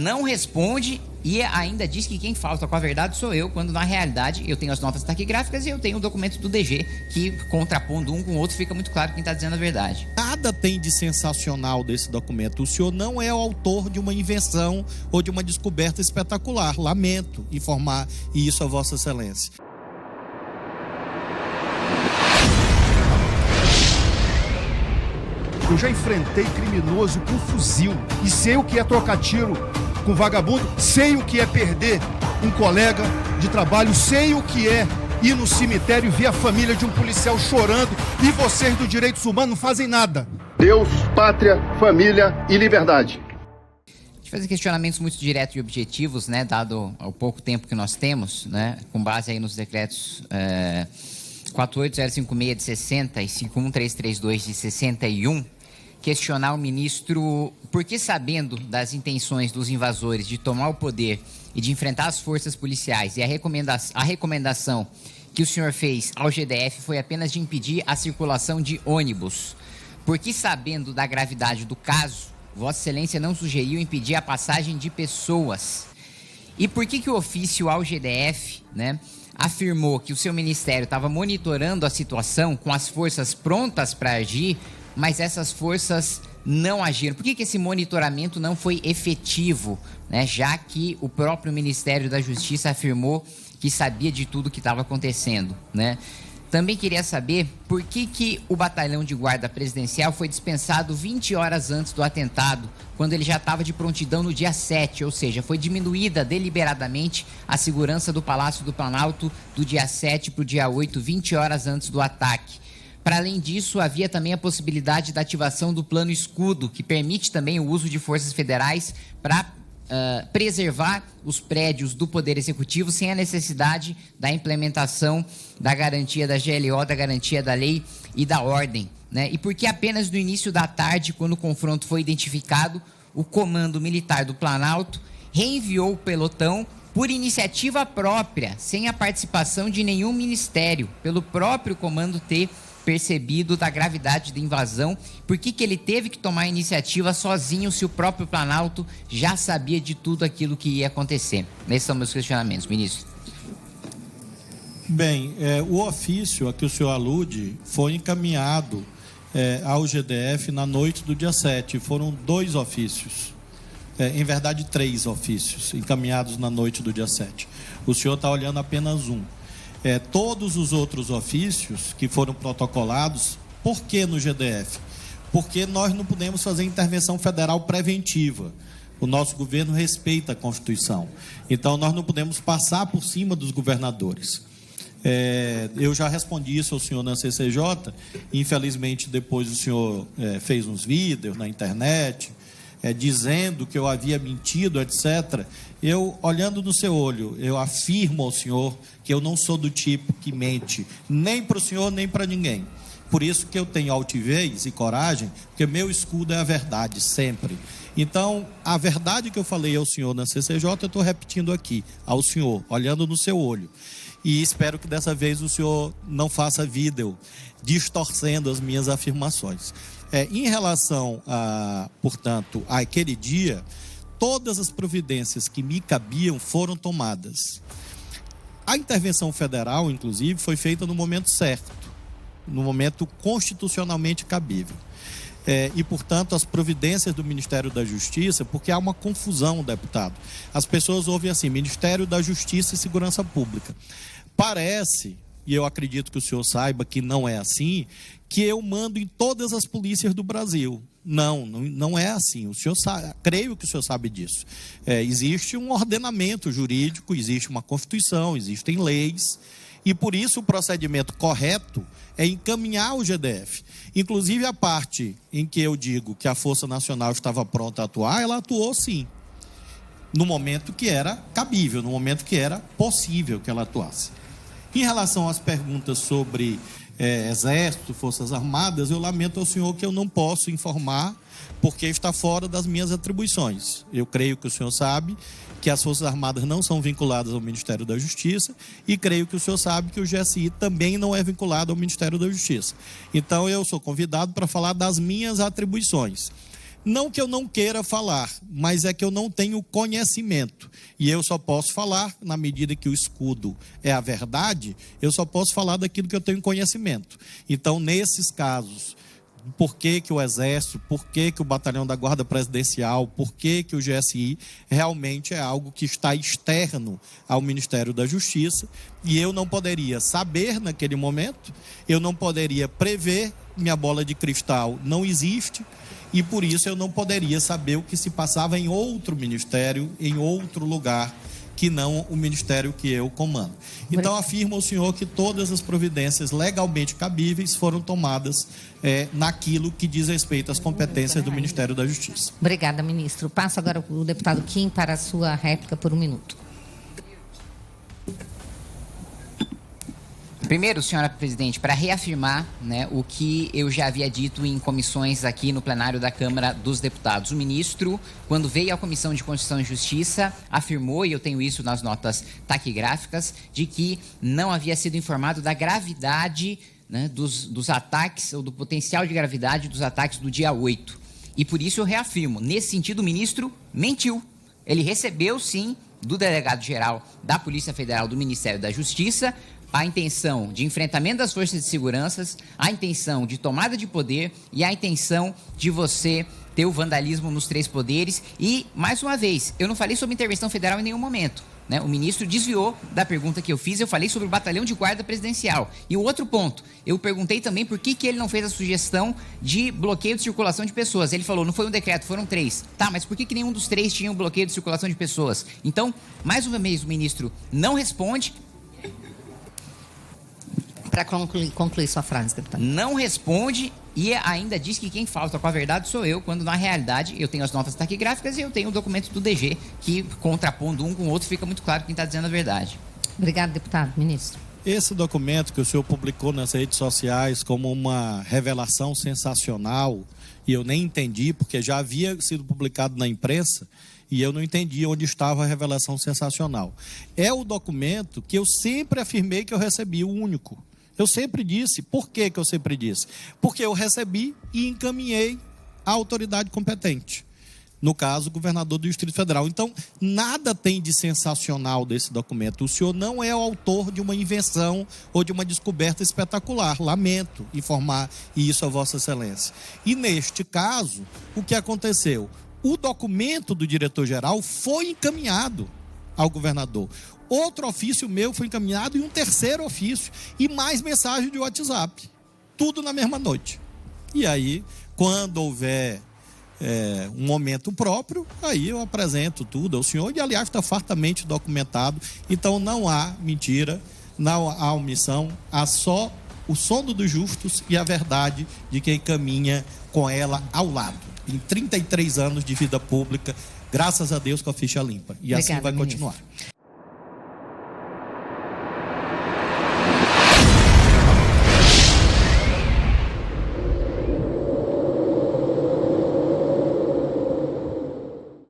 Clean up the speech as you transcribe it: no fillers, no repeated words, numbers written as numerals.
não responde e ainda diz que quem falta com a verdade sou eu, quando na realidade eu tenho as notas taquigráficas e eu tenho o documento do DG, que contrapondo um com o outro fica muito claro quem está dizendo a verdade. Nada tem de sensacional desse documento. O senhor não é o autor de uma invenção ou de uma descoberta espetacular. Lamento informar isso a Vossa Excelência. Eu já enfrentei criminoso com fuzil e sei o que é trocar tiro com vagabundo, sei o que é perder um colega de trabalho, sei o que é ir no cemitério e ver a família de um policial chorando e vocês do Direitos Humanos não fazem nada. Deus, pátria, família e liberdade. De fazer questionamentos muito diretos e objetivos, né, dado o pouco tempo que nós temos, né, com base aí nos decretos 48056 de 60 e 51332 de 61, questionar o ministro por que, sabendo das intenções dos invasores de tomar o poder e de enfrentar as forças policiais, e a recomendação que o senhor fez ao GDF foi apenas de impedir a circulação de ônibus. Por que, sabendo da gravidade do caso, Vossa Excelência não sugeriu impedir a passagem de pessoas? E por que o ofício ao GDF, né, afirmou que o seu ministério estava monitorando a situação com as forças prontas para agir, mas essas forças não agiram? Por que esse monitoramento não foi efetivo, né, já que o próprio Ministério da Justiça afirmou que sabia de tudo que estava acontecendo, né? Também queria saber por que o batalhão de guarda presidencial foi dispensado 20 horas antes do atentado, quando ele já estava de prontidão no dia 7, ou seja, foi diminuída deliberadamente a segurança do Palácio do Planalto do dia 7 para o dia 8, 20 horas antes do ataque. Para além disso, havia também a possibilidade da ativação do Plano Escudo, que permite também o uso de forças federais para preservar os prédios do Poder Executivo sem a necessidade da implementação da garantia da GLO, da garantia da lei e da ordem, né? E porque apenas no início da tarde, quando o confronto foi identificado, o Comando Militar do Planalto reenviou o pelotão por iniciativa própria, sem a participação de nenhum ministério, pelo próprio comando ter percebido da gravidade da invasão. Por que ele teve que tomar a iniciativa sozinho se o próprio Planalto já sabia de tudo aquilo que ia acontecer? Esses são meus questionamentos, ministro. Bem, o ofício a que o senhor alude foi encaminhado ao GDF na noite do dia 7. Foram 2 ofícios, em verdade 3 ofícios encaminhados na noite do dia 7. O senhor está olhando apenas um. Todos os outros ofícios que foram protocolados, por que no GDF? Porque nós não podemos fazer intervenção federal preventiva. O nosso governo respeita a Constituição. Então, nós não podemos passar por cima dos governadores. Eu já respondi isso ao senhor na CCJ. Infelizmente, depois o senhor fez uns vídeos na internet, dizendo que eu havia mentido, etc. Eu, olhando no seu olho, eu afirmo ao senhor que eu não sou do tipo que mente, nem para o senhor, nem para ninguém. Por isso que eu tenho altivez e coragem, porque meu escudo é a verdade, sempre. Então, a verdade que eu falei ao senhor na CCJ, eu estou repetindo aqui, ao senhor, olhando no seu olho. E espero que dessa vez o senhor não faça vídeo distorcendo as minhas afirmações. Em relação, portanto, àquele dia, todas as providências que me cabiam foram tomadas. A intervenção federal, inclusive, foi feita no momento certo, no momento constitucionalmente cabível. E, portanto, as providências do Ministério da Justiça, porque há uma confusão, deputado. As pessoas ouvem assim, Ministério da Justiça e Segurança Pública. Parece, e eu acredito que o senhor saiba que não é assim, que eu mando em todas as polícias do Brasil. Não é assim. O senhor sabe, creio que o senhor sabe disso. Existe um ordenamento jurídico, existe uma Constituição, existem leis, e por isso o procedimento correto é encaminhar ao GDF. Inclusive a parte em que eu digo que a Força Nacional estava pronta a atuar, ela atuou sim, no momento que era cabível, no momento que era possível que ela atuasse. Em relação às perguntas sobre Exército, Forças Armadas, eu lamento ao senhor que eu não posso informar, porque está fora das minhas atribuições. Eu creio que o senhor sabe que as Forças Armadas não são vinculadas ao Ministério da Justiça e creio que o senhor sabe que o GSI também não é vinculado ao Ministério da Justiça. Então, eu sou convidado para falar das minhas atribuições. Não que eu não queira falar, mas é que eu não tenho conhecimento. E eu só posso falar, na medida que o escudo é a verdade, eu só posso falar daquilo que eu tenho conhecimento. Então, nesses casos, por que o Exército, por que o Batalhão da Guarda Presidencial, por que o GSI, realmente é algo que está externo ao Ministério da Justiça, e eu não poderia saber naquele momento, eu não poderia prever, minha bola de cristal não existe, e por isso eu não poderia saber o que se passava em outro ministério, em outro lugar, que não o ministério que eu comando. Então, afirmo ao senhor que todas as providências legalmente cabíveis foram tomadas naquilo que diz respeito às competências do Ministério da Justiça. Obrigada, ministro. Passo agora o deputado Kim para a sua réplica por 1 minuto. Primeiro, senhora presidente, para reafirmar, né, o que eu já havia dito em comissões aqui no plenário da Câmara dos Deputados. O ministro, quando veio à Comissão de Constituição e Justiça, afirmou, e eu tenho isso nas notas taquigráficas, de que não havia sido informado da gravidade, né, dos ataques, ou do potencial de gravidade dos ataques do dia 8. E por isso eu reafirmo, nesse sentido o ministro mentiu. Ele recebeu, sim, do delegado-geral da Polícia Federal do Ministério da Justiça, a intenção de enfrentamento das forças de segurança, a intenção de tomada de poder e a intenção de você ter o vandalismo nos 3 poderes. E, mais uma vez, eu não falei sobre intervenção federal em nenhum momento, né? O ministro desviou da pergunta que eu fiz, eu falei sobre o batalhão de guarda presidencial. E o outro ponto, eu perguntei também por que ele não fez a sugestão de bloqueio de circulação de pessoas. Ele falou, não foi um decreto, foram 3. Tá, mas por que nenhum dos 3 tinha um bloqueio de circulação de pessoas? Então, mais uma vez, o ministro não responde. Para concluir sua frase, deputado. Não responde e ainda diz que quem falta com a verdade sou eu, quando na realidade eu tenho as notas taquigráficas e eu tenho o documento do DG, que contrapondo um com o outro fica muito claro quem está dizendo a verdade. Obrigado, deputado. Ministro. Esse documento que o senhor publicou nas redes sociais como uma revelação sensacional, e eu nem entendi, porque já havia sido publicado na imprensa, e eu não entendi onde estava a revelação sensacional. É o documento que eu sempre afirmei que eu recebi, o único. Eu sempre disse. Por que eu sempre disse? Porque eu recebi e encaminhei à autoridade competente. No caso, o governador do Distrito Federal. Então, nada tem de sensacional desse documento. O senhor não é o autor de uma invenção ou de uma descoberta espetacular. Lamento informar isso a Vossa Excelência. E neste caso, o que aconteceu? O documento do diretor-geral foi encaminhado ao governador. Outro ofício meu foi encaminhado e um terceiro ofício. E mais mensagem de WhatsApp. Tudo na mesma noite. E aí, quando houver um momento próprio, aí eu apresento tudo ao senhor. E, aliás, está fartamente documentado. Então, não há mentira, não há omissão. Há só o sono dos justos e a verdade de quem caminha com ela ao lado. Em 33 anos de vida pública, graças a Deus, com a ficha limpa. E assim vai continuar.